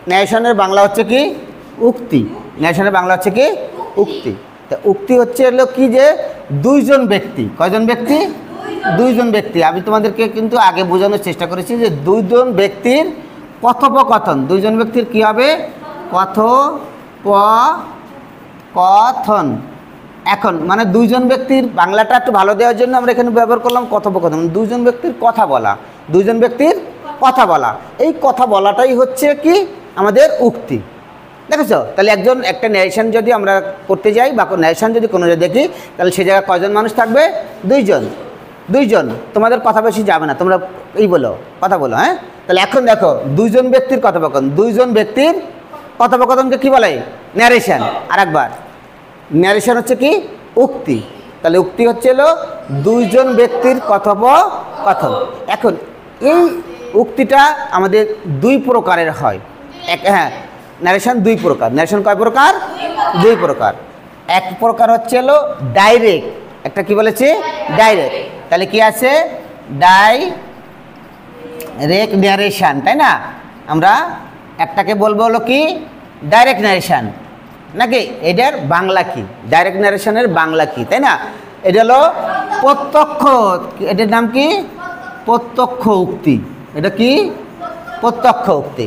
ন্যারেশনের বাংলা হচ্ছে কি উক্তি। ন্যারেশনের বাংলা হচ্ছে কি উক্তি। তো উক্তি হচ্ছে হলো কি যে দুইজন ব্যক্তি, কয়জন ব্যক্তি? দুইজন ব্যক্তি। আমি তোমাদেরকে কিন্তু আগে বোঝানোর চেষ্টা করেছি যে দুইজন ব্যক্তির কথোপকথন, দুইজন ব্যক্তির কি হবে? কথোপকথন। এখন মানে দুইজন ব্যক্তির বাংলাটা একটু ভালো দেওয়ার জন্য আমরা এখানে ব্যবহার করলাম কথোপকথন, দুইজন ব্যক্তির কথা বলা, দুইজন ব্যক্তির কথা বলা। এই কথা বলাটাই হচ্ছে কি আমাদের উক্তি। দেখেছো? তাহলে একটা ন্যারেশন যদি আমরা করতে যাই বা ন্যারেশন যদি কোনো জায়গায় দেখি, তাহলে সে জায়গায় কয়জন মানুষ থাকবে? দুইজন। তোমাদের কথা বেশি যাবে না, তোমরা কথা বলো। হ্যাঁ, তাহলে এখন দেখো দুইজন ব্যক্তির কথোপকথন, দুইজন ব্যক্তির কথোপকথনকে কি বলে? ন্যারেশন। আরেকবার, ন্যারেশন হচ্ছে কি উক্তি। তাহলে উক্তি হচ্ছে হলো দুইজন ব্যক্তির কথোপকথন। এখন এই উক্তিটা আমাদের দুই প্রকারের হয়। হ্যাঁ, ন্যারেশন দুই প্রকার। ন্যারেশন কয় প্রকার? দুই প্রকার। এক প্রকার হচ্ছে হলো ডাইরেক্ট, একটা কি বলেছে? ডাইরেক্ট। তাহলে কি আছে? ডাইরেক্ট ন্যারেশন, তাই না? আমরা একটাকে বলবো হলো কি ডাইরেক্ট ন্যারেশন, নাকি এটার বাংলা কি? ডাইরেক্ট ন্যারেশনের বাংলা কি, তাই না? এটা হলো প্রত্যক্ষ, এটার নাম কি? প্রত্যক্ষ উক্তি। এটা কি? প্রত্যক্ষ উক্তি।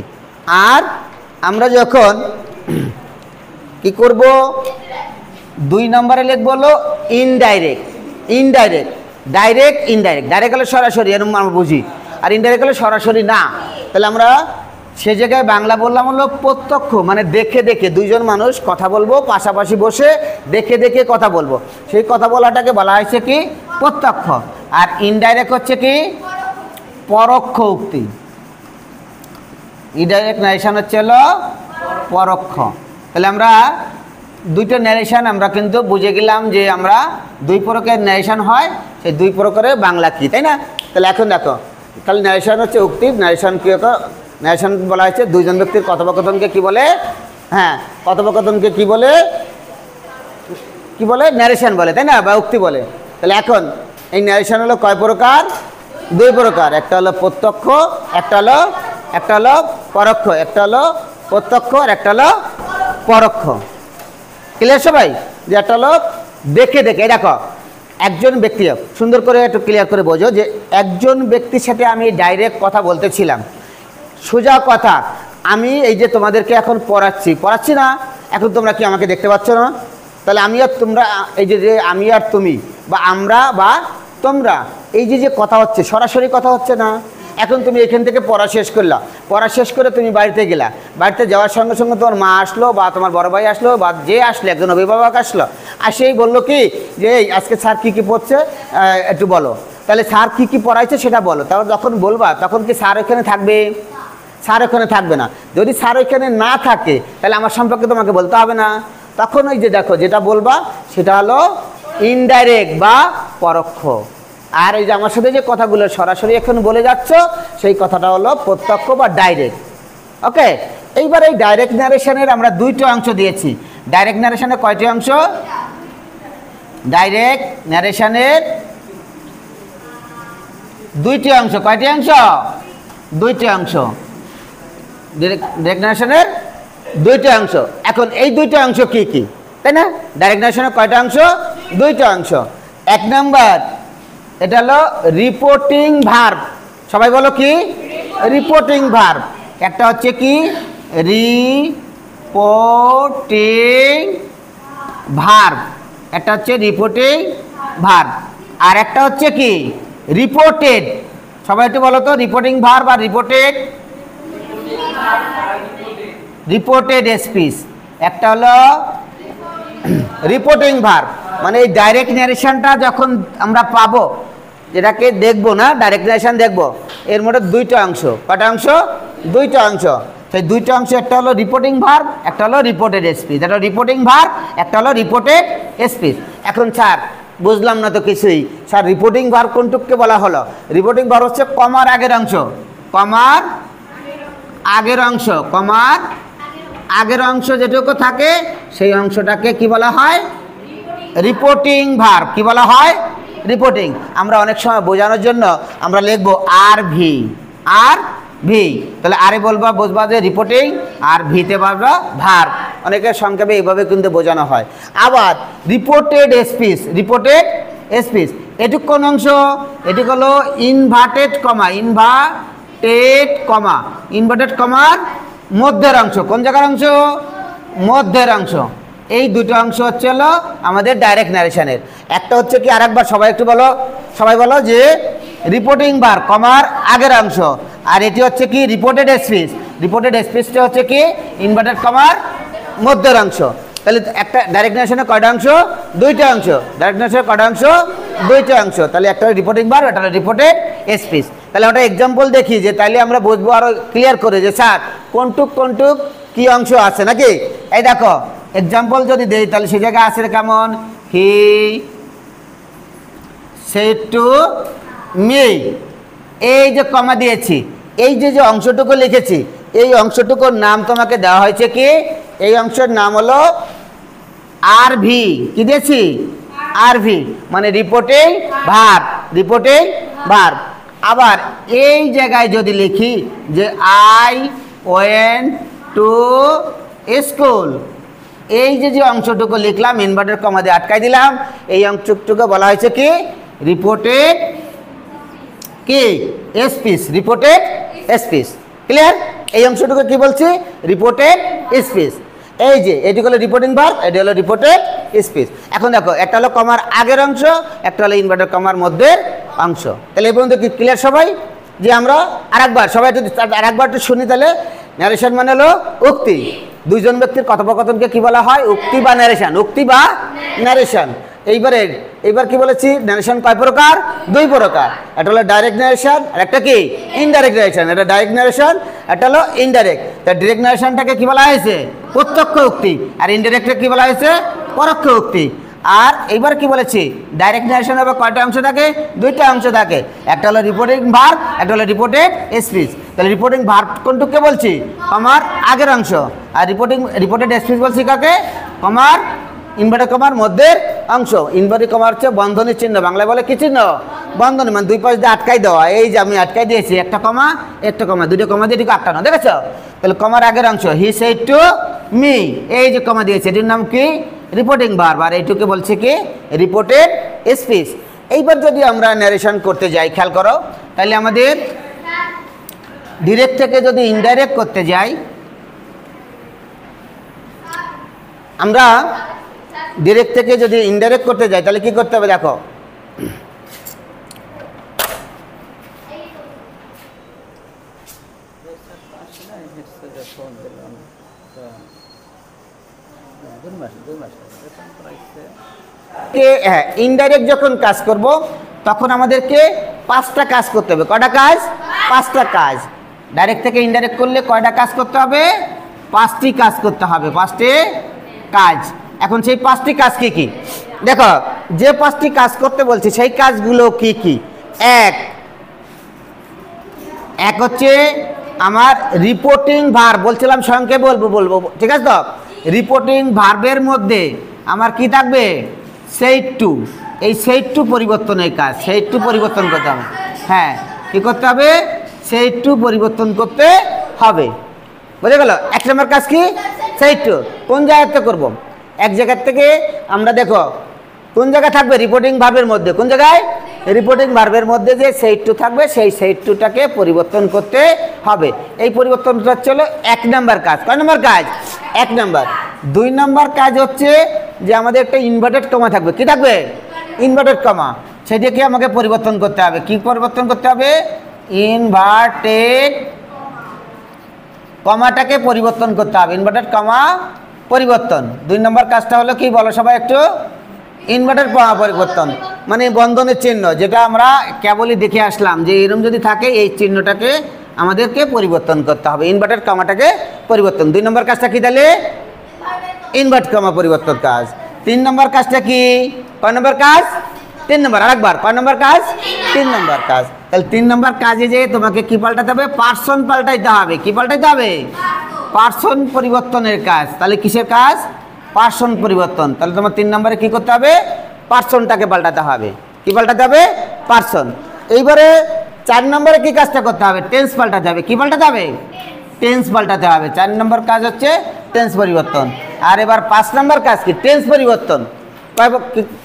আর আমরা যখন কি করব, 2 নম্বরে লিখবো হলো ইনডাইরেক্ট। Direct indirect. ডাইরেক্ট হলে সরাসরি, এরকম আমরা বুঝি, আর ইনডাইরেক্ট হলে সরাসরি না। তাহলে আমরা সে জায়গায় বাংলা বললাম হলো প্রত্যক্ষ, মানে দেখে দেখে দুইজন মানুষ কথা বলবো, পাশাপাশি বসে দেখে দেখে কথা বলবো, সেই কথা বলাটাকে বলা হয়েছে কি প্রত্যক্ষ। আর ইনডাইরেক্ট হচ্ছে কি পরোক্ষ উক্তি। ইনডাইরেক্ট ন্যারেশন হচ্ছে হলো পরোক্ষ। তাহলে আমরা দুইটা ন্যারেশন আমরা কিন্তু বুঝে গেলাম যে আমরা দুই প্রকারের ন্যারেশন হয়, সেই দুই প্রকারের বাংলা কি, তাই না? তাহলে এখন দেখো, তাহলে ন্যারেশন হচ্ছে উক্তি। ন্যারেশন কি? ন্যারেশন বলা হয়েছে দুইজন ব্যক্তির কথোপকথনকে কি বলে? হ্যাঁ, কথোপকথনকে কি বলে? ন্যারেশন বলে, তাই না? বা উক্তি বলে। তাহলে এখন এই ন্যারেশন হলো কয় প্রকার? দুই প্রকার। একটা হলো প্রত্যক্ষ, একটা হলো পরোক্ষ। একটা হলো প্রত্যক্ষ আর একটা হলো পরোক্ষ। ক্লিয়ার সবাই? যে একটা হলো দেখে দেখে, দেখো একজন ব্যক্তি, সুন্দর করে একটু ক্লিয়ার করে বোঝো যে একজন ব্যক্তির সাথে আমি ডাইরেক্ট কথা বলতেছিলাম, সোজা কথা। আমি এই যে তোমাদেরকে এখন পড়াচ্ছি না, এখন তোমরা কি আমাকে দেখতে পাচ্ছ না? তাহলে আমি আর তোমরা, এই যে আমি আর তুমি বা আমরা বা তোমরা, এই যে কথা হচ্ছে সরাসরি কথা হচ্ছে না। এখন তুমি এখান থেকে পড়া শেষ করলা, পড়া শেষ করে তুমি বাড়িতে গেলা, বাড়িতে যাওয়ার সঙ্গে সঙ্গে তোমার মা আসলো বা তোমার বড় ভাই আসলো বা যে আসলো, একজন অভিভাবক আসলো, আর সেই বললো কি যে আজকে স্যার কী পড়ছে একটু বলো। তাহলে স্যার কী পড়াইছে সেটা বলো। তারপর যখন বলবা তখন কি স্যার ওখানে থাকবে? স্যার ওখানে থাকবে না। যদি স্যার ওইখানে না থাকে তাহলে আমার সম্পর্কে তোমাকে বলতে হবে না। তখন ওই যে দেখো যেটা বলবা সেটা হলো ইনডাইরেক্ট বা পরোক্ষ। আর এই যে আমার সাথে যে কথাগুলো সরাসরি এখন বলে যাচ্ছ সেই কথাটা হলো প্রত্যক্ষ বা ডাইরেক্ট। ওকে, এইবার এই ডাইরেক্ট ন্যারেশনের আমরা দুইটা অংশ দিয়েছি। ডাইরেক্ট ন্যারেশনের কয়টি অংশ? ডাইরেক্ট ন্যারেশনের দুইটি অংশ। কয়টি অংশ? দুইটি অংশ। ডাইরেক্ট ন্যারেশনের দুইটা অংশ। এখন এই দুইটা অংশ কি কি, তাই না? ডাইরেক্ট ন্যারেশনের কয়টা অংশ? দুইটা অংশ। এক নাম্বার, এটা হলো রিপোর্টিং ভার্ব। সবাই বলো কি? Reporting verb. একটা হচ্ছে কি রিপোর্টিং ভার্ব, একটা হচ্ছে রিপোর্টিং ভার্ব, আর একটা হচ্ছে কি রিপোর্টেড। সবাই একটু বলো তো, রিপোর্টিং ভার্ব আর রিপোর্টেড স্পিচ। একটা হলো রিপোর্টিং ভার্ব, মানে এই ডাইরেক্ট ন্যারেশনটা যখন আমরা পাবো, যেটাকে দেখবো না, ডাইরেক্ট ন্যারেশন দেখবো, এর মধ্যে দুইটা অংশ। কয়টা অংশ? দুইটা অংশ। সেই দুইটা অংশ, একটা হলো রিপোর্টিং ভার্ব, একটা হলো রিপোর্টেড স্পিচ। একটা রিপোর্টিং ভার্ব, একটা হলো রিপোর্টেড স্পিচ। এখন স্যার বুঝলাম না তো কিছুই, স্যার রিপোর্টিং ভার্ব কোনটুককে বলা হলো? রিপোর্টিং ভার্ব হচ্ছে কমার আগের অংশ, কমার আগের অংশ, কমার আগের অংশ যেটুকু থাকে সেই অংশটাকে কি বলা হয়? Reporting verb. কি বলা হয়? রিপোর্টিং। আমরা অনেক সময় বোঝানোর জন্য আমরা লিখবো আর ভি, আর ভি। তাহলে আরে বলবা বুঝবা যে রিপোর্টিং, আর ভিতে বলবা ভার্ব। অনেকের সংক্ষেপে এইভাবে কিন্তু বোঝানো হয়। আবার রিপোর্টেড স্পিচ, রিপোর্টেড স্পিচ এটুক কোন অংশ? এটি হলো inverted comma, inverted comma, inverted কমার মধ্যের অংশ। কোন জায়গার অংশ? মধ্যের অংশ। এই দুটো অংশ হচ্ছে হলো আমাদের ডাইরেক্ট ন্যারেশনের। একটা হচ্ছে কি, আরেকবার সবাই একটু বলো, সবাই বলো যে রিপোর্টিং ভার্ব কমার আগের অংশ, আর এটি হচ্ছে কি রিপোর্টেড স্পিচ। রিপোর্টেড স্পিচটা হচ্ছে কি ইনভার্টেড কমার মধ্যের অংশ। তাহলে একটা ডাইরেক্ট ন্যারেশনের কয়টা অংশ? দুইটা অংশ। ডাইরেক্ট ন্যারেশনের কয়টা অংশ? দুইটা অংশ। তাহলে একটা রিপোর্টিং ভার্ব, একটা রিপোর্টেড স্পিচ। তাহলে ওটা এক্সাম্পল দেখি, যে তাইলে আমরা বুঝবো আরো ক্লিয়ার করে যে স্যার কোনটুক কোনটুক কি অংশ আছে নাকি। এই দেখো এক্সাম্পল যদি দেই তাহলে সেই জায়গায় আছে কেমন, হি সেড টু মি, এই যে কমা দিয়েছি, এই যে যে অংশটুকু লিখেছি, এই অংশটুকুর নাম তোমাকে দেওয়া হয়েছে কি, এই অংশের নাম হলো আরভি। কি দিয়েছি? আরভি, মানে রিপোর্টিং ভার্ব, রিপোর্টিং ভার্ব। আবার এই জায়গায় যদি লিখি যে আই ওয়েন্ট টু স্কুল, এই যে যে অংশটুকু লিখলাম ইনভার্টেড কমা দিয়ে আটকাই দিলাম, এই অংশটুকু বলা হয়েছে কি রিপোর্টেড কি স্পিচ, রিপোর্টেড স্পিচ। ক্লিয়ার? এই অংশটুকু কি বলছি? Reported speech. এই যে এটি হলো রিপোর্টিং ভার্ব, এটি হলো রিপোর্টেড স্পিচ। এখন দেখো একটা হলো কমার আগের অংশ, একটা হলো ইনভার্টেড কমার মধ্যের অংশ। তাহলে এই পর্যন্ত কি ক্লিয়ার সবাই? যে আমরা আরেকবার সবাই একটু আরেকবার একটু শুনি। তাহলে ন্যারেশন মানে হলো উক্তি। দুইজন ব্যক্তির কথোপকথনকে কি বলা হয়? উক্তি বা ন্যারেশন, উক্তি বা ন্যারেশন। এইবার কি বলেছি, ন্যারেশন কয় প্রকার? দুই প্রকার। একটা হলো ডাইরেক্ট ন্যারেশন, আর একটা কি ইনডাইরেক্ট ন্যারেশন। এটা ডাইরেক্ট ন্যারেশন, একটা হলো ইনডাইরেক্ট। তা ডাইরেক্ট ন্যারেশনটাকে কি বলা হয়েছে? প্রত্যক্ষ উক্তি। আর ইনডাইরেক্টকে কি বলা হয়েছে? পরোক্ষ উক্তি। আর এইবার কি বলেছি, ডাইরেক্ট ন্যারেশন হবে কয়টা অংশ থাকে? দুইটা অংশ থাকে। একটা হলো রিপোর্টিং ভার্ব, একটা হলো রিপোর্টেড স্পিচ। তাহলে রিপোর্টিং ভার্ব কোনটুকু বলছি? কমার আগের অংশ। আর রিপোর্টেড স্পিচ বলছি কাকে? কমার ইনভার্টেড কমার মধ্যের অংশ। ইনভার্টেড কমার হচ্ছে বন্ধনের চিহ্ন, বাংলায় বলে কি চিহ্ন? বন্ধনী, মানে দুই পাশ দিয়ে আটকাই দেওয়া। এই যে আমি আটকাই দিয়েছি, একটা কমা একটা কমা, দুটো কমা দিয়ে এটিকে আটকানো, দেখেছ? তাহলে কমার আগের অংশ হি সেড টু মি, এই যে কমা দিয়েছে এটির নাম কি? Reporting verb. আর এইটুকে বলছে কি? Reported speech. এইবার যদি আমরা ন্যারেশন করতে যাই, খেয়াল করো, তাহলে আমাদের ডিরেক্ট থেকে যদি ইনডাইরেক্ট করতে যাই, আমরা ডিরেক্ট থেকে যদি ইনডাইরেক্ট করতে যাই তাহলে কি করতে হবে? দেখো ইনডাইরেক্ট যখন কাজ করব তখন আমাদেরকে পাঁচটা কাজ করতে হবে। কয়টা কাজ? পাঁচটা কাজ। ডাইরেক্ট থেকে ইনডাইরেক্ট করলে কয়টা কাজ করতে হবে? পাঁচটি কাজ করতে হবে, পাঁচটি কাজ। এখন সেই পাঁচটি কাজ কি কি? দেখো যে পাঁচটি কাজ করতে বলছি সেই কাজগুলো কি কি? এক হচ্ছে আমার রিপোর্টিং ভার্ব, বলছিলাম সংক্ষেপে বলবো, ঠিক আছে তো? রিপোর্টিং ভার্বের মধ্যে আমার কি থাকবে? Said to. এই সেড টু পরিবর্তনের কাজ, সেড টু পরিবর্তন করতে হবে। হ্যাঁ, কি করতে হবে? সেড টু পরিবর্তন করতে হবে। বুঝে গেল? এক নম্বর কাজ কি? Said to. কোন জায়গাতে করব? এক জায়গার থেকে আমরা দেখো কোন জায়গা থাকবে? রিপোর্টিং ভার্বের মধ্যে। কোন জায়গায়? রিপোর্টিং ভার্বের মধ্যে যে সেড টু থাকবে সেই সেড টুটাকে পরিবর্তন করতে হবে। এই পরিবর্তনটা হচ্ছে এক নম্বর কাজ। কয় নম্বর কাজ? এক নম্বর। দুই নম্বর কাজ হচ্ছে যে আমাদের একটা ইনভার্টেড কমা থাকবে। কি থাকবে? Inverted comma. সেটাকে আমাকে পরিবর্তন করতে হবে। কি পরিবর্তন করতে হবে? ইনভার্টেড কমাটাকে পরিবর্তন করতে হবে। ইনভার্টেড কমা পরিবর্তন। দুই নম্বর কাজটা হলো কি বলো সবাই একটু? ইনভার্টেড কমা পরিবর্তন, মানে বন্ধনের চিহ্ন, যেটা আমরা কেবলই দেখে আসলাম যে এরকম যদি থাকে এই চিহ্নটাকে আমাদেরকে পরিবর্তন করতে হবে, ইনভার্টেড কমাটাকে পরিবর্তন। দুই নম্বর কাজটা কি তাহলে? ইনভার্ট কমা পরিবর্তন কাজ। তিন নম্বর কাজটা কি? কয় নম্বর কাজ? তিন নম্বর। আরেকবার, কয় নম্বর কাজ? তিন নম্বর কাজ। তাহলে তিন নম্বর কাজে যে তোমাকে কি পাল্টাতে হবে? পার্সন পাল্টাইতে হবে। কি পাল্টাইতে হবে? পার্সন পরিবর্তনের কাজ। তাহলে কিসের কাজ? পার্সন পরিবর্তন। তাহলে তোমার তিন নম্বরে কি করতে হবে? পার্সনটাকে পাল্টাতে হবে। কি পাল্টাতে হবে? পার্সন। এইবারে 4 নম্বরে কি কাজটা করতে হবে? টেন্স পাল্টাতে হবে। কি পাল্টাতে হবে? টেন্স পাল্টাতে হবে। 4 নম্বর কাজ হচ্ছে টেন্স পরিবর্তন। আর এবার 5 নম্বর কাজ কি? টেন্স পরিবর্তন।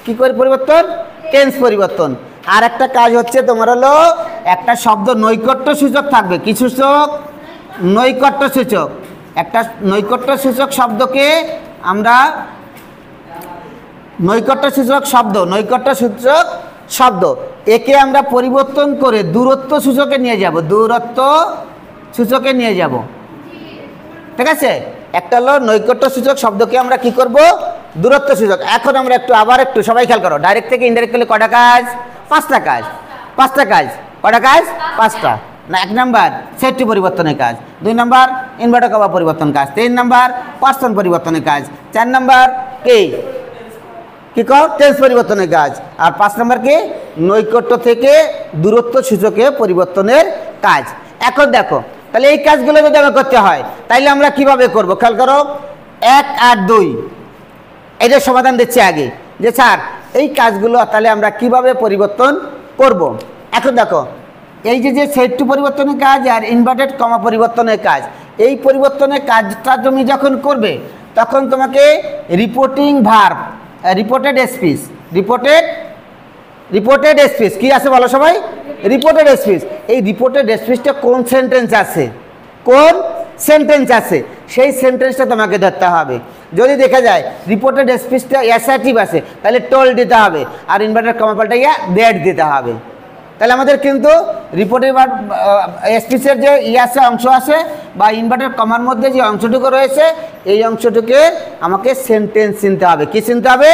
কি করে পরিবর্তন? টেন্স পরিবর্তন। আর একটা কাজ হচ্ছে তোমার হলো একটা শব্দ নৈকট্য সূচক থাকবে। কি সূচক? নৈকট্য সূচক। একটা নৈকট্য সূচক শব্দকে আমরা নৈকট্য সূচক শব্দ একে আমরা পরিবর্তন করে দূরত্ব সূচকে নিয়ে যাব। দূরত্ব সূচকে নিয়ে যাব, ঠিক আছে? একটা হলো নৈকট্য সূচক শব্দকে আমরা কি করব? দূরত্ব সূচক। এখন আমরা আবার একটু সবাই খেয়াল করো, ডাইরেক্ট থেকে ইনডাইরেক্ট করলে কয়টা কাজ? 5টা কাজ। 5টা কাজ। কয়টা কাজ? 5টা। না, 1 নাম্বার সেটটি পরিবর্তনের কাজ, 2 নাম্বার ইনভার্টার কমা পরিবর্তন কাজ, 3 নাম্বার পার্সন পরিবর্তনের কাজ, 4 নাম্বার কি টেন্স পরিবর্তনের কাজ, আর 5 নাম্বার কি নৈকট্য থেকে দূরত্ব সূচকে পরিবর্তনের কাজ। এখন দেখো, তাহলে এই কাজগুলো যদি আমরা করতে হয় তাইলে আমরা কিভাবে করব? খেয়াল করো, 1 আর 2 এটার সমাধান দিচ্ছে আগে যে স্যার এই কাজগুলো তাহলে আমরা কিভাবে পরিবর্তন করব। এখন দেখো, এই যে সেট টু পরিবর্তনের কাজ আর ইনভার্টেড কমা পরিবর্তনের কাজ, এই পরিবর্তনের কাজটা তুমি যখন করবে তখন তোমাকে রিপোর্টিং ভার্ব, রিপোর্টেড স্পিচ কি আছে বলো সবাই? Reported speech. এই রিপোর্টেড স্পিচটা কোন সেন্টেন্স আছে, সেই সেন্টেন্সটা তোমাকে ধরতে হবে। যদি দেখা যায় রিপোর্টেড স্পিচটা অ্যাসার্টিভ আছে তাহলে টোল্ড দিতে হবে, আর ইনভার্টেড কমা পাল্টাইয়া দ্যাট দিতে হবে। তাহলে আমাদের কিন্তু রিপোর্টেড স্পিচের যে অংশ আছে বা ইনভার্টেড কমার মধ্যে যে অংশটুকু রয়েছে এই অংশটুকে আমাকে সেন্টেন্স চিনতে হবে। কি চিনতে হবে?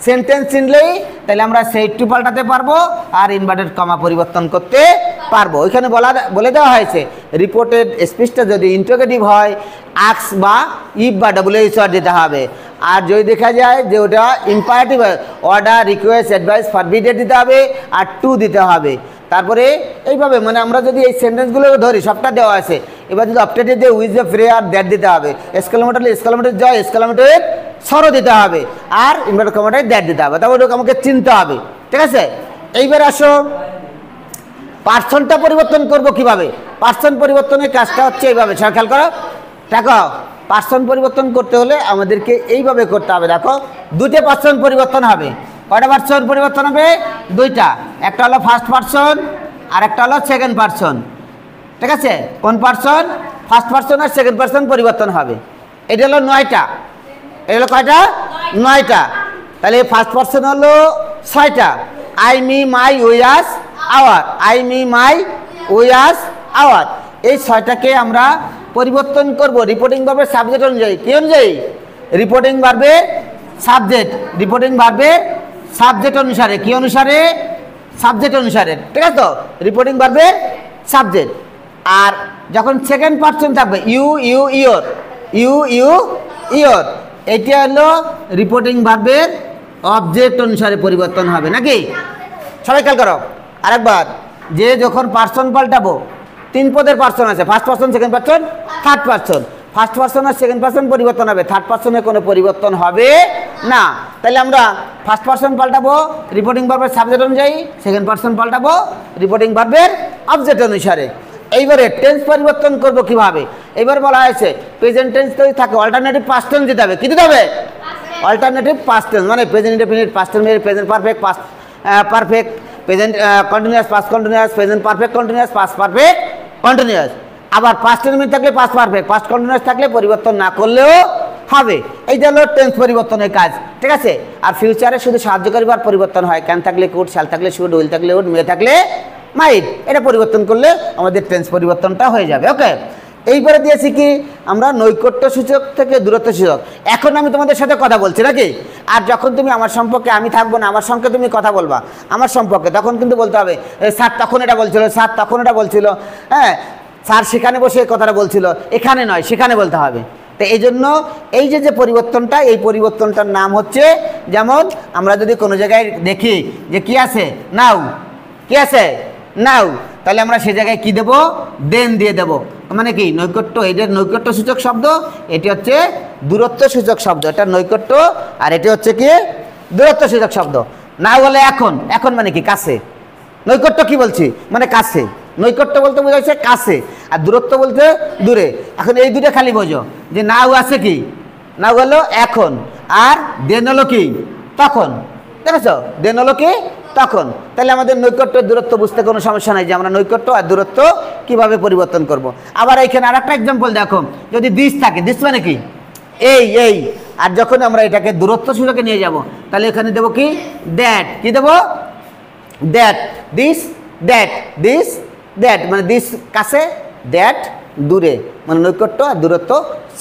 সেন্টেন্স চিনলেই তাহলে আমরা সেট টু পাল্টাতে পারবো আর ইনভার্টেড কমা পরিবর্তন করতে পারবো। ওইখানে বলে দেওয়া হয়েছে রিপোর্টেড স্পিচটা যদি ইন্টারোগেটিভ হয় আস্ক বা ইফ বা WH ওয়ার্ড দিতে হবে, আর যদি দেখা যায় যে ওটা ইম্পারেটিভ হয় অর্ডার, রিকোয়েস্ট, অ্যাডভাইস, ফরবিডেড দিতে হবে আর টু দিতে হবে। তারপরে এইভাবে মানে আমরা যদি এই সেন্টেন্সগুলো ধরি সবটা দেওয়া আছে, এবার যদি অপটেটিভ দিয়ে উইথ দ্য প্রেয়ার দ্যাট দিতে হবে, এসকালেমেটর জয়, এসকালেমেটর সরো দিতে হবে, আর ইনভার্টেড কমাটাই দ্যাট দিতে হবে। তারপরে ওটা আমাকে চিনতে হবে, ঠিক আছে? এইবার আসো পার্সনটা পরিবর্তন করব কিভাবে? পার্সন পরিবর্তনের কাজটা হচ্ছে এইভাবে, খেয়াল করো। দেখো, পার্সন পরিবর্তন করতে হলে আমাদেরকে এইভাবে করতে হবে। দেখো, 2টে পার্সন পরিবর্তন হবে। কয়টা পার্সন পরিবর্তন হবে? 2টা। একটা হলো ফার্স্ট পার্সন আর একটা হলো সেকেন্ড পার্সন, ঠিক আছে? কোন পার্সন? ফার্স্ট পার্সন আর সেকেন্ড পার্সন পরিবর্তন হবে। এটা হলো 9টা। এটা হলো কয়টা? 9টা। তাহলে ফার্স্ট পার্সন হলো 6টা। I, me, my, we, us, our. I, me, my, we, us, our. এই 6টাকে আমরা পরিবর্তন করব রিপোর্টিং ভার্বের সাবজেক্ট অনুযায়ী। কি অনুযায়ী? রিপোর্টিং ভার্বের সাবজেক্ট। রিপোর্টিং ভার্বের সাবজেক্ট অনুসারে। কি অনুসারে? সাবজেক্ট অনুসারে, ঠিক আছে তো? রিপোর্টিং ভার্বের সাবজেক্ট। আর যখন সেকেন্ড পার্সন থাকবে ইউ, ইওর, ইওর, এটা হলো রিপোর্টিং ভার্বের অবজেক্ট অনুসারে পরিবর্তন হবে, নাকি? সবাই খেয়াল করো আরেকবার, যে যখন পার্সন পাল্টাবো 3 পদের পার্সন আছে, first person, second person, third person. First person আর সেকেন্ড পার্সন পরিবর্তন হবে, থার্ড পার্সনের কোনো পরিবর্তন হবে না। তাহলে আমরা ফার্স্ট পার্সন পাল্টাবো রিপোর্টিং ভার্বের সাবজেক্ট অনুযায়ী, সেকেন্ড পার্সন পাল্টাবো রিপোর্টিং ভার্বের অবজেক্ট অনুসারে। এইবারে টেন্স পরিবর্তন করব কিভাবে? এবার বলা হয়েছে প্রেজেন্ট টেন্স যদি থাকে অল্টারনেটিভ পাস্ট টেন্স দিতে হবে। কি দিতে হবে? অল্টারনেটিভ পাস্ট টেন্স, মানে present indefinite, past tense, present perfect, past perfect, present continuous, past continuous, present perfect continuous, past perfect continuous. আবার পাস্ট টেন্স থাকলে পাস্ট পারফেক্ট, পাস্ট কন্টিনিউয়াস থাকলে পরিবর্তন না করলেও হবে। এইটা হলো টেন্স পরিবর্তনের কাজ, ঠিক আছে? আর ফিউচারে শুধু সাহায্যকারী বার পরিবর্তন হয়, ক্যান থাকলে কুড, শ্যাল থাকলে শুড, উইল থাকলে উড, মে থাকলে মাইট। এটা পরিবর্তন করলে আমাদের টেন্স পরিবর্তনটা হয়ে যাবে। ওকে, এইবারে দিয়েছি কি আমরা নৈকট্য সূচক থেকে দূরত্ব সূচক। এখন আমি তোমাদের সাথে কথা বলছি, নাকি? আর যখন তুমি আমার সম্পর্কে, আমি থাকবো না, আমার সঙ্গে তুমি কথা বলবা আমার সম্পর্কে, তখন কিন্তু বলতে হবে স্যার তখন এটা বলছিল, স্যার তখন এটা বলছিল, হ্যাঁ স্যার সেখানে বসে এই কথাটা বলছিল, এখানে নয় সেখানে বলতে হবে। তো এই জন্য এই যে পরিবর্তনটা, এই পরিবর্তনটার নাম হচ্ছে, যেমন আমরা যদি কোনো জায়গায় দেখি যে কি আছে নাও, কি আছে নাও, তাহলে আমরা সে জায়গায় কি দেব? দেন দিয়ে দেব। মানে কি নৈকট্য, এটা নৈকট্য সূচক শব্দ, এটি হচ্ছে দূরত্ব সূচক শব্দ। এটা নৈকট্য আর এটি হচ্ছে কি দূরত্ব সূচক শব্দ। নাও হলে এখন, এখন মানে কি কাছে, নৈকট্য কি বলছি, মানে কাছে। নৈকট্য বলতে বোঝাচ্ছে কাছে, আর দূরত্ব বলতে দূরে। এখন এই দুটো খালি বোঝো যে নাও আছে কি, নাও হলো এখন, আর দেন হলো কি তখন। দেখেছ, দেন হলো কি তখন। তাহলে আমাদের নৈকট্য দূরত্ব বুঝতে কোনো সমস্যা নাই যে আমরা নৈকট্য আর দূরত্ব কিভাবে পরিবর্তন করব। আবার এইখানে আর একটা এক্সাম্পল দেখো, যদি দিস থাকে, দিস মানে কি এই, আর যখন আমরা এটাকে দূরত্ব সূচকে নিয়ে যাব তাহলে এখানে দেবো কি দ্যাট, কি দেবো that, this that, this that, মানে দিস কাছে, দ্যাট দূরে, মানে নৈকট্য আর দূরত্ব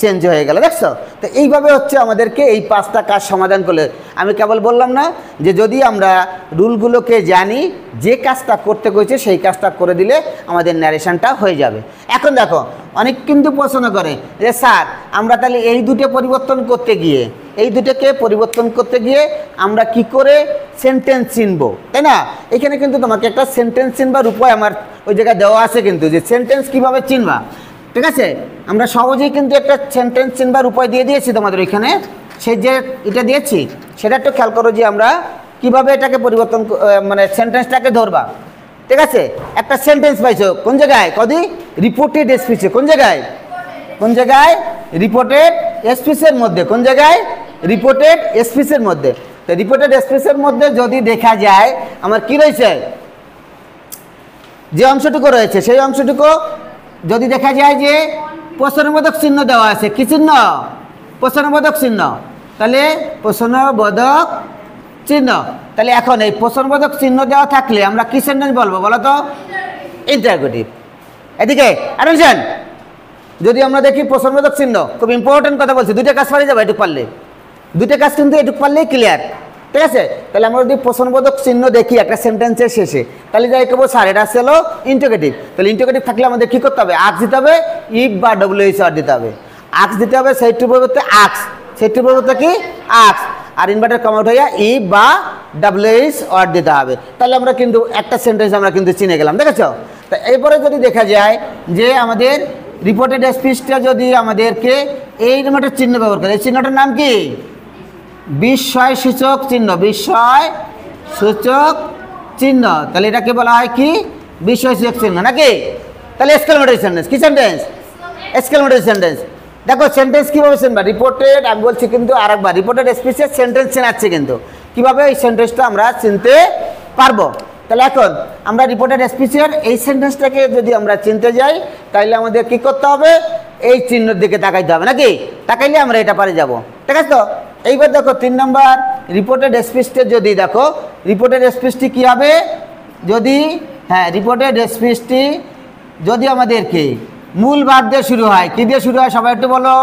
চেঞ্জ হয়ে গেল। দেখছো, তো এইভাবে হচ্ছে আমাদেরকে এই 5টা কাজ সমাধান করলে। আমি কেবল বললাম না যে যদি আমরা রুলগুলোকে জানি, যে কাজটা করতে কইছে সেই কাজটা করে দিলে আমাদের ন্যারেশনটা হয়ে যাবে। এখন দেখো, অনেক কিন্তু প্রশ্ন করে যে স্যার আমরা তাহলে এই দুটো পরিবর্তন করতে গিয়ে, এই দুটোকে পরিবর্তন করতে গিয়ে আমরা কি করে সেন্টেন্স চিনব, তাই না? এখানে কিন্তু তোমাকে একটা সেন্টেন্স চিনবার উপায় আমার ওই জায়গায় দেওয়া আছে কিন্তু, যে সেন্টেন্স কিভাবে চিনবা। ঠিক আছে, আমরা সহজেই কিন্তু একটা সেন্টেন্স চিনবার উপায় দিয়ে দিয়েছি তোমাদের ওইখানে। সেই যে এটা দিয়েছি সেটা একটু খেয়াল করো যে আমরা কিভাবে এটাকে পরিবর্তন, মানে সেন্টেন্সটাকে ধরবা। ঠিক আছে, একটা সেন্টেন্স পাইছো কোন জায়গায়, কদি রিপোর্টেড স্পিচে, কোন জায়গায়, কোন জায়গায় রিপোর্টেড স্পিচের মধ্যে, কোন জায়গায় রিপোর্টেড স্পিচের মধ্যে। তো রিপোর্টেড স্পিচের মধ্যে যদি দেখা যায় আমার কি রয়েছে, যে অংশটুকু রয়েছে সেই অংশটুকু যদি দেখা যায় যে প্রশ্নবোধক চিহ্ন দেওয়া আছে, কি চিহ্ন, প্রশ্নবোধক চিহ্ন, তাহলে প্রশ্নবোধক চিহ্ন। তাহলে এখন এই প্রশ্নবোধক চিহ্ন দেওয়া থাকলে আমরা কি সেন্টেন্স বলবো বলো তো, ইন্টারোগেটিভ। এদিকে অ্যাটেনশন, যদি আমরা দেখি প্রশ্নবোধক চিহ্ন, খুব ইম্পর্টেন্ট কথা বলছি, দুইটা কাজ পারে যাবে, এটুক পারলে, দুইটা কাজ কিন্তু এটুক পারলেই ক্লিয়ার। ঠিক আছে, তাহলে আমরা যদি প্রশ্নবোধক চিহ্ন দেখি একটা সেন্টেন্সের শেষে, তাহলে যাই কেবল স্যার এটা ছিল ইন্টারোগেটিভ। তাহলে ইন্টারোগেটিভ থাকলে আমাদের কী করতে হবে, আক্স দিতে হবে, ইফ বা WH দিতে হবে। আক্স দিতে হবে, সেইটির পরিবর্তে আক্স, সেইটির পরিবর্তে কি আক্স, আর ইনভার্টার কম আউট হইয়া ইফ বা WH দিতে হবে। তাহলে আমরা কিন্তু একটা সেন্টেন্স আমরা কিন্তু চিনে গেলাম। দেখেছো, তা এরপরে যদি দেখা যায় যে আমাদের রিপোর্টেড স্পিচটা যদি আমাদেরকে এইরকম একটা চিহ্ন ব্যবহার করে, এই চিহ্নটার নাম কি, বিস্ময় সূচক চিহ্ন, বিস্ময় সূচক চিহ্ন। তাহলে এটাকে বলা হয় কি, বিস্ময় সূচক চিহ্ন নাকি। তাহলে এক্সক্লেমেটরি সেন্টেন্স, কি সেন্টেন্স, এক্সক্লেমেটরি সেন্টেন্স। দেখো সেন্টেন্স কীভাবে চিনবা, রিপোর্টেড, আমি বলছি কিন্তু আরেকবার, রিপোর্টেড স্পিচের সেন্টেন্স চেনাচ্ছে কিন্তু কীভাবে এই সেন্টেন্সটা আমরা চিনতে পারবো। তাহলে এখন আমরা রিপোর্টেড স্পিচের এই সেন্টেন্সটাকে যদি আমরা চিনতে যাই তাহলে আমাদের কি করতে হবে, এই চিহ্নের দিকে তাকাইতে হবে নাকি, তাকাইলে আমরা এটা পারে যাব। ঠিক আছে, তো এইবার দেখো 3 নম্বর রিপোর্টেড স্পিচটা যদি দেখো, রিপোর্টেড স্পিচটি কী হবে, যদি হ্যাঁ রিপোর্টেড স্পিচটি যদি আমাদেরকে মূল ভার দিয়ে শুরু হয়, কী দিয়ে শুরু হয় সবাই একটু বলো,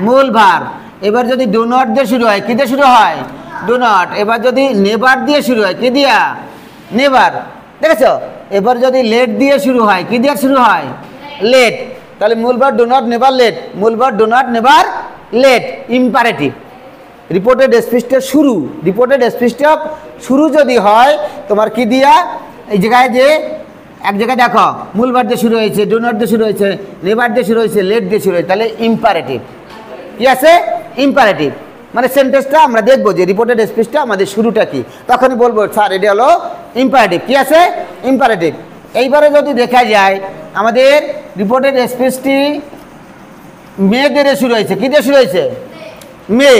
মূল ভার। এবার যদি ডু নট দিয়ে শুরু হয়, কী দিয়ে শুরু হয়, ডু নট। এবার যদি নেভার দিয়ে শুরু হয়, কী দিয়া, নেভার। দেখেছো, এবার যদি লেট দিয়ে শুরু হয়, কী দিয়ে শুরু হয়, লেট। তাহলে মূল ভার ডু নট নেভার লেট, মূল ভার do not never let, imperative. Reported স্পিচটা শুরু, রিপোর্টেড স্পিচটা শুরু যদি হয় তোমার কি দিয়া, এই জায়গায় যে এক জায়গায় দেখো মূল ভার দিয়ে শুরু হয়েছে, ডু নট দিয়ে শুরু হয়েছে, নেভার দিয়ে শুরু হয়েছে, লেট দিয়ে শুরু হয়েছে, তাহলে ইম্পারেটিভ। কি আছে, ইম্পারেটিভ। মানে সেন্টেন্সটা আমরা দেখবো যে রিপোর্টেড স্পিচটা আমাদের শুরুটা কি, তখনই বলবো স্যার এটা হলো ইম্পারেটিভ। কি আছে, ইম্পারেটিভ। এইবারে যদি দেখা যায় আমাদের রিপোর্টেড স্পিচটি মে দিয়ে শুরু হয়েছে, কী দিয়ে শুরু হয়েছে, মে,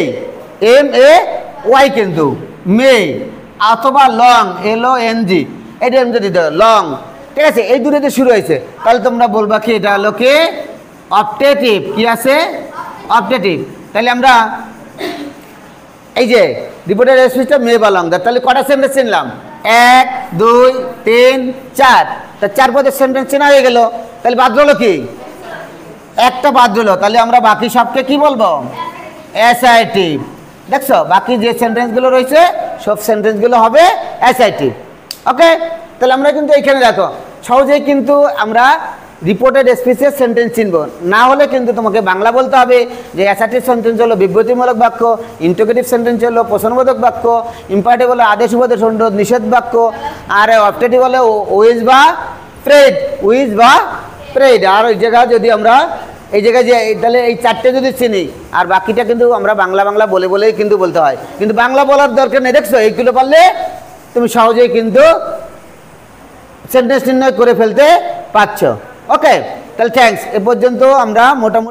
MAY কিন্তু মে, অথবা লং, LONG, এটা আমি যদি লং। ঠিক আছে, এই দুটোতে শুরু হয়েছে, তাহলে তোমরা বলবা কি এটা হলো কি অপটেটিভ। কি আছে, অপটেটিভ। তাহলে আমরা এই যে রিপোর্টেড স্পিচটা মে বা লং, তাহলে কটা সেন্টেন্স চিনলাম, 1 2 3 4, তা 4 পদের সেন্টেন্স চেনা হয়ে গেল। তাহলে বাদ হলো কি, একটা বাদ হলো, তাহলে আমরা বাকি সবকে কি বলবো, অ্যাসার্টিভ। দেখছো, বাকি যে সেন্টেন্সগুলো রয়েছে সব সেন্টেন্সগুলো হবে অ্যাসার্টিভ। ওকে, তাহলে আমরা কিন্তু এইখানে দেখো সহজেই কিন্তু আমরা রিপোর্টেড স্পিচের সেন্টেন্স চিনব। না হলে কিন্তু তোমাকে বাংলা বলতে হবে যে অ্যাসার্টিভ সেন্টেন্স হলো বিবৃতিমূলক বাক্য, ইন্টারোগেটিভ সেন্টেন্স হলো প্রশ্নবোধক বাক্য, ইম্পারেটিভ হলো আদেশবোধক নিষেধ বাক্য, আর অপটেটিভ হলো উইজ বা প্রেড, উইজ বা প্রেড। আর ওই জায়গায় যদি আমরা এই জায়গায় যে তাহলে এই 4টে যদি চিনি, আর বাকিটা কিন্তু আমরা বাংলা বলেই কিন্তু বলতে হয়, কিন্তু বাংলা বলার দরকার নেই। দেখছো, এইগুলো পারলে তুমি সহজেই কিন্তু সেন্টেন্স নির্ণয় করে ফেলতে পারছো। ওকে, তাহলে থ্যাঙ্কস। এ পর্যন্ত আমরা মোটামুটি